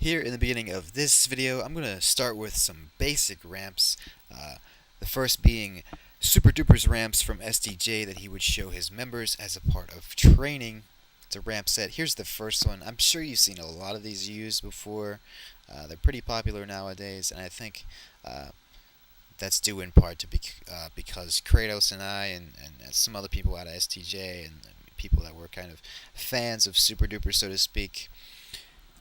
Here in the beginning of this video, I'm going to start with some basic ramps. The first being Super Duper's ramps from SDJ that he would show his members as a part of training. It's a ramp set. Here's the first one. I'm sure you've seen a lot of these used before. They're pretty popular nowadays, and I think that's due in part to because Kratos and I and some other people out of STJ and people that were kind of fans of Super Duper, so to speak,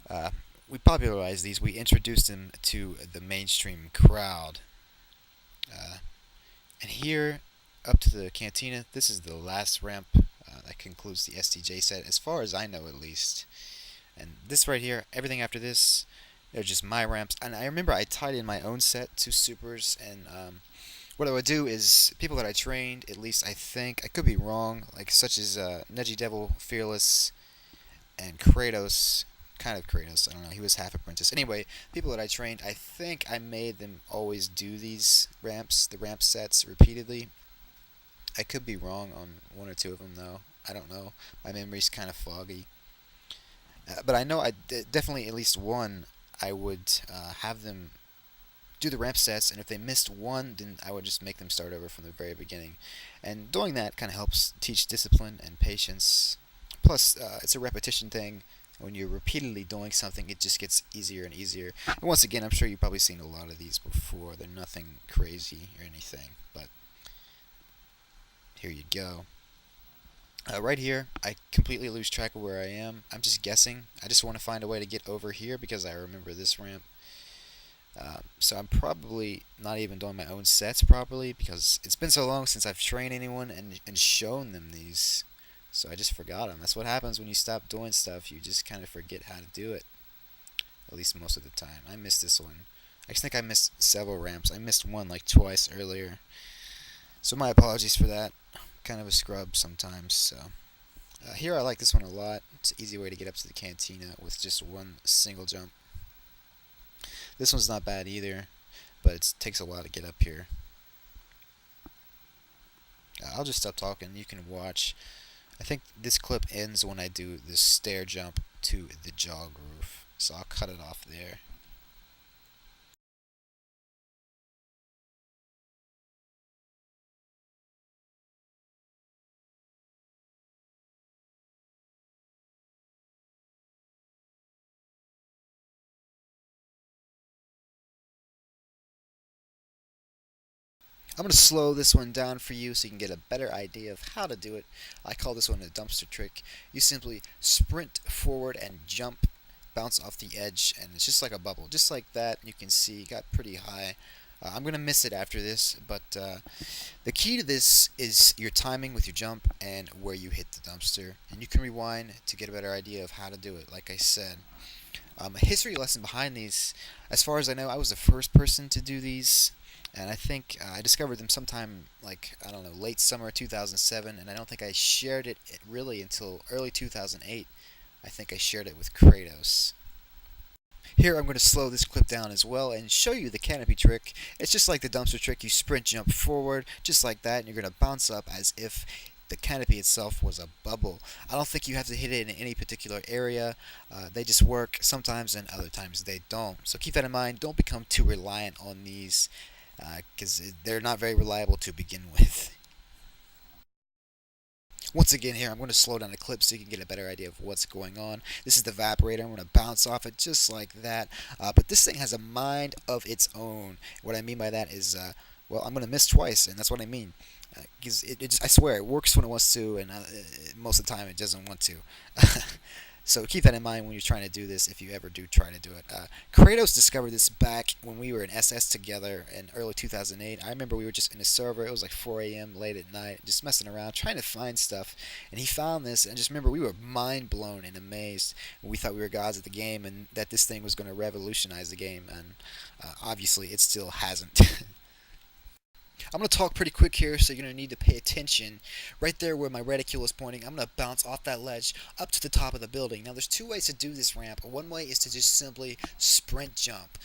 uh, we popularized these. We introduced them to the mainstream crowd. Uh, and here, up to the cantina, this is the last ramp that concludes the STJ set, as far as I know at least. And this right here, everything after this, they're just my ramps. And I remember I tied in my own set to supers, and what I would do is people that I trained, at least I think, I could be wrong, like such as Neji Devil, Fearless, and Kratos, kind of Kratos, I don't know, he was half apprentice. Anyway, people that I trained, I think I made them always do these ramps, the ramp sets, repeatedly. I could be wrong on one or two of them, though. I don't know. My memory's kind of foggy. But I know definitely at least one, I would have them do the ramp sets, and if they missed one, then I would just make them start over from the very beginning. And doing that kind of helps teach discipline and patience. Plus, it's a repetition thing. When you're repeatedly doing something, it just gets easier and easier. And once again, I'm sure you've probably seen a lot of these before. They're nothing crazy or anything, but here you go. Right here, I completely lose track of where I am. I'm just guessing. I just want to find a way to get over here because I remember this ramp. So I'm probably not even doing my own sets properly because it's been so long since I've trained anyone and shown them these. So I just forgot them. That's what happens when you stop doing stuff. You just kind of forget how to do it. At least most of the time. I missed this one. I just think I missed several ramps. I missed one like twice earlier. So my apologies for that. Kind of a scrub sometimes. So here I like this one a lot. It's an easy way to get up to the cantina with just one single jump. This one's not bad either, but it takes a while to get up here. I'll just stop talking. You can watch. I think this clip ends when I do the stair jump to the jog roof, so I'll cut it off there. I'm going to slow this one down for you so you can get a better idea of how to do it. I call this one a dumpster trick. You simply sprint forward and jump, bounce off the edge, and it's just like a bubble. Just like that, you can see it got pretty high. I'm going to miss it after this, but the key to this is your timing with your jump and where you hit the dumpster. And you can rewind to get a better idea of how to do it, like I said. A history lesson behind these, as far as I know, I was the first person to do these, and I think I discovered them sometime like I don't know, late summer 2007, and I don't think I shared it really until early 2008. I think I shared it with Kratos. Here I'm going to slow this clip down as well and show you the canopy trick. It's just like the dumpster trick. You sprint jump forward just like that, and you're going to bounce up as if the canopy itself was a bubble. I don't think you have to hit it in any particular area. They just work sometimes and other times they don't. So keep that in mind. Don't become too reliant on these because they're not very reliable to begin with. Once again here, I'm going to slow down the clip so you can get a better idea of what's going on. This is the evaporator. I'm going to bounce off it just like that. But this thing has a mind of its own. What I mean by that is, well, I'm going to miss twice, and that's what I mean. Because I swear, it works when it wants to, and most of the time it doesn't want to. So keep that in mind when you're trying to do this, if you ever do try to do it. Kratos discovered this back when we were in SS together in early 2008. I remember we were just in a server. It was like 4 a.m. late at night, just messing around, trying to find stuff. And he found this, and just remember, we were mind blown and amazed. We thought we were gods at the game, and that this thing was going to revolutionize the game. And obviously, it still hasn't. I'm going to talk pretty quick here, so you're going to need to pay attention. Right there where my reticule is pointing, I'm going to bounce off that ledge up to the top of the building. Now, there's two ways to do this ramp. One way is to just simply sprint jump.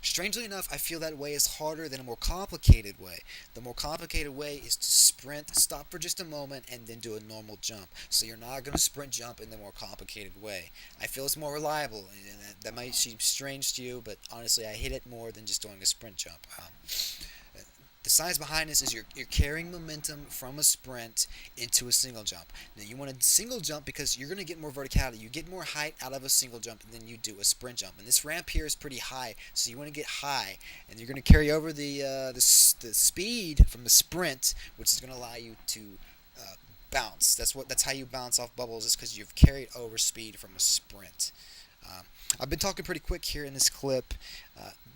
Strangely enough, I feel that way is harder than a more complicated way. The more complicated way is to sprint, stop for just a moment, and then do a normal jump. So you're not going to sprint jump in the more complicated way. I feel it's more reliable, and that might seem strange to you, but honestly, I hit it more than just doing a sprint jump. The science behind this is you're carrying momentum from a sprint into a single jump. Now you want a single jump because you're going to get more verticality. You get more height out of a single jump than you do a sprint jump. And this ramp here is pretty high, so you want to get high, and you're going to carry over the speed from the sprint, which is going to allow you to bounce. That's how you bounce off bubbles. Is because you've carried over speed from a sprint. Um, I've been talking pretty quick here in this clip,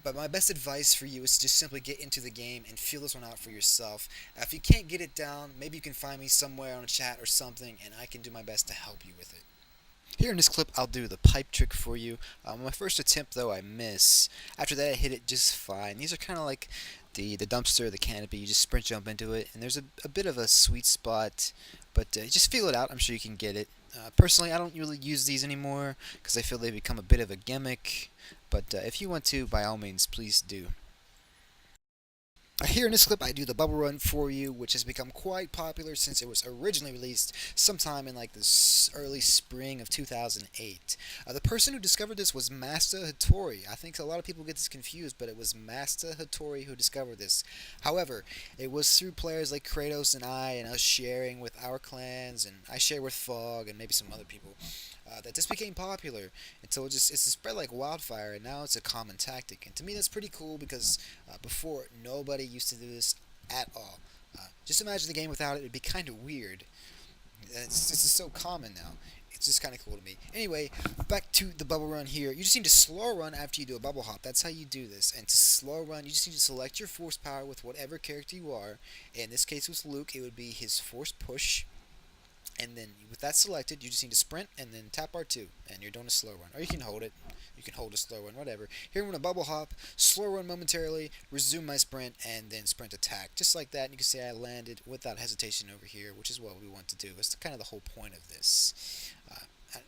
but my best advice for you is to just simply get into the game and feel this one out for yourself. If you can't get it down, maybe you can find me somewhere on a chat or something, and I can do my best to help you with it. Here in this clip, I'll do the pipe trick for you. My first attempt, though, I miss. After that, I hit it just fine. These are kind of like the dumpster, the canopy. You just sprint jump into it, and there's a bit of a sweet spot, but just feel it out. I'm sure you can get it. Personally, I don't really use these anymore because I feel they become a bit of a gimmick, but if you want to, by all means, please do. Here in this clip, I do the bubble run for you, which has become quite popular since it was originally released sometime in like the early spring of 2008. The person who discovered this was Master Hattori. I think a lot of people get this confused, but it was Master Hattori who discovered this. However, it was through players like Kratos and I, and us sharing with our clans, and I share with Fog and maybe some other people, that this became popular until it's spread like wildfire, and now it's a common tactic. And to me, that's pretty cool because before, nobody used to do this at all. Just imagine the game without it; it'd be kind of weird. It's just so common now. It's just kind of cool to me. Anyway, back to the bubble run here. You just need to slow run after you do a bubble hop. That's how you do this. And to slow run, you just need to select your force power with whatever character you are. In this case, with Luke, it would be his force push. And then with that selected, you just need to sprint and then tap R2, and you're doing a slow run. Or you can hold it. You can hold a slow run, whatever. Here I'm going to bubble hop, slow run momentarily, resume my sprint, and then sprint attack. Just like that, and you can see I landed without hesitation over here, which is what we want to do. It's kind of the whole point of this.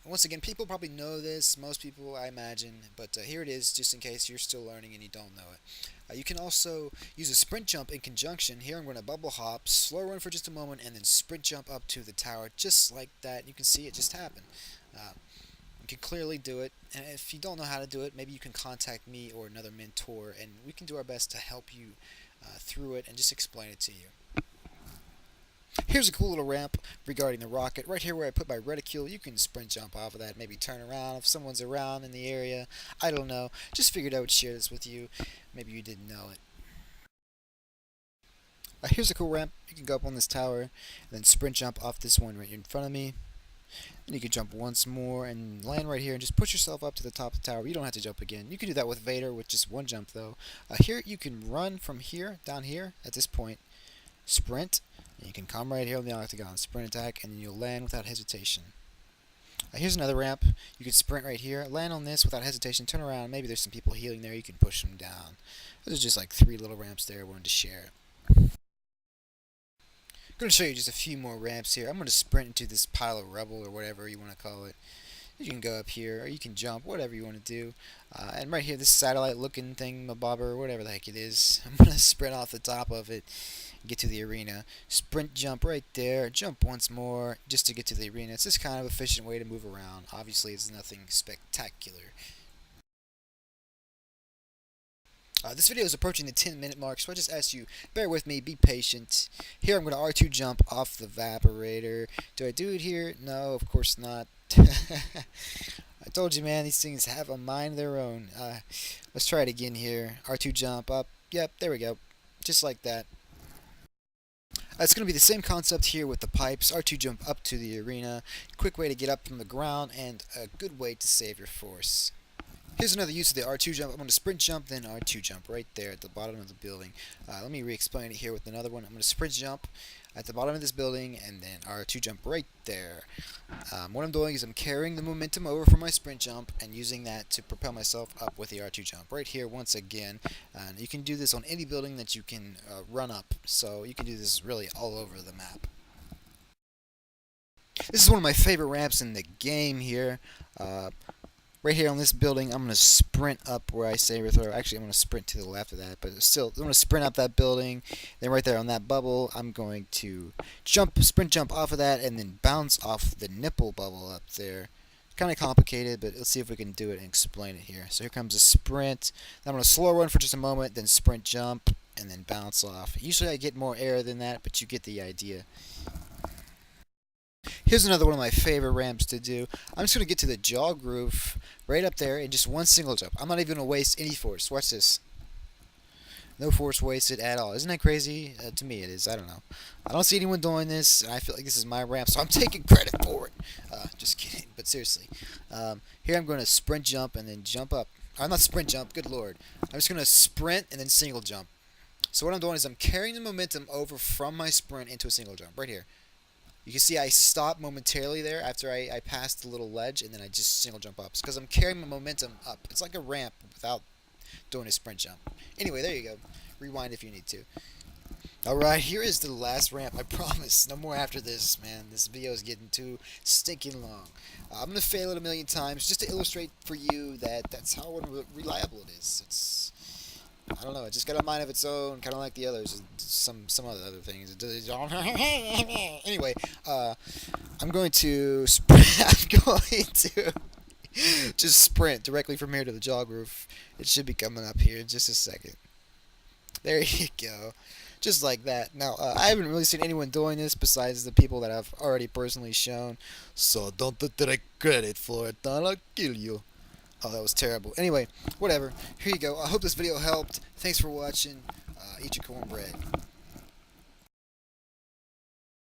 Once again, people probably know this, most people I imagine, but here it is just in case you're still learning and you don't know it. You can also use a sprint jump in conjunction. Here I'm going to bubble hop, slow run for just a moment, and then sprint jump up to the tower just like that. You can see it just happen. You can clearly do it, and if you don't know how to do it, maybe you can contact me or another mentor, and we can do our best to help you through it and just explain it to you. Here's a cool little ramp regarding the rocket. Right here where I put my reticule, you can sprint jump off of that, maybe turn around if someone's around in the area. I don't know. Just figured I would share this with you. Maybe you didn't know it. Here's a cool ramp. You can go up on this tower and then sprint jump off this one right in front of me. Then you can jump once more and land right here and just push yourself up to the top of the tower. You don't have to jump again. You can do that with Vader with just one jump though. Here you can run from here, down here at this point, sprint, and you can come right here on the octagon, sprint attack, and then you'll land without hesitation. Here's another ramp. You can sprint right here, land on this without hesitation, turn around. Maybe there's some people healing there. You can push them down. Those are just like 3 little ramps there I wanted to share. I'm going to show you just a few more ramps here. I'm going to sprint into this pile of rubble or whatever you want to call it. You can go up here, or you can jump, whatever you want to do. And right here, this satellite-looking thing, bobber, whatever the heck it is, I'm going to sprint off the top of it and get to the arena. Sprint jump right there, jump once more just to get to the arena. It's just kind of an efficient way to move around. Obviously, it's nothing spectacular. This video is approaching the 10-minute mark, so I just ask you, bear with me, be patient. Here I'm going to R2 jump off the evaporator. Do I do it here? No, of course not. I told you, man, these things have a mind of their own. Let's try it again here. R2 jump up. Yep, there we go. Just like that. It's going to be the same concept here with the pipes. R2 jump up to the arena. Quick way to get up from the ground and a good way to save your force. Here's another use of the R2 jump. I'm going to sprint jump, then R2 jump right there at the bottom of the building. Let me re-explain it here with another one. I'm going to sprint jump at the bottom of this building, and then R2 jump right there. What I'm doing is I'm carrying the momentum over from my sprint jump and using that to propel myself up with the R2 jump right here once again. And you can do this on any building that you can run up, so you can do this really all over the map. This is one of my favorite ramps in the game here. Right here on this building, I'm going to sprint up where I saber throw. Actually, I'm going to sprint to the left of that, but still, I'm going to sprint up that building. Then right there on that bubble, I'm going to sprint jump off of that, and then bounce off the nipple bubble up there. Kind of complicated, but let's see if we can do it and explain it here. So here comes a sprint. Then I'm going to slow run for just a moment, then sprint jump, and then bounce off. Usually I get more air than that, but you get the idea. Here's another one of my favorite ramps to do. I'm just going to get to the jaw groove right up there in just one single jump. I'm not even going to waste any force. Watch this. No force wasted at all. Isn't that crazy? To me it is. I don't know. I don't see anyone doing this, and I feel like this is my ramp, so I'm taking credit for it. Just kidding, but seriously. Here I'm going to sprint jump and then jump up. I'm not sprint jump, good lord. I'm just going to sprint and then single jump. So what I'm doing is I'm carrying the momentum over from my sprint into a single jump, right here. You can see I stop momentarily there after I pass the little ledge, and then I just single jump up. It's because I'm carrying my momentum up. It's like a ramp without doing a sprint jump. Anyway, there you go. Rewind if you need to. Alright, here is the last ramp. I promise. No more after this, man. This video is getting too stinking long. I'm going to fail it a million times just to illustrate for you that that's how reliable it is. It's... I don't know. It just got a mind of its own, kind of like the others. Some other things. Anyway, I'm going to just sprint directly from here to the jaw groove. It should be coming up here in just a second. There you go. Just like that. Now, I haven't really seen anyone doing this besides the people that I've already personally shown. So don't take credit for it, I'll kill you. Oh, that was terrible. Anyway, whatever. Here you go. I hope this video helped. Thanks for watching. Eat your cornbread.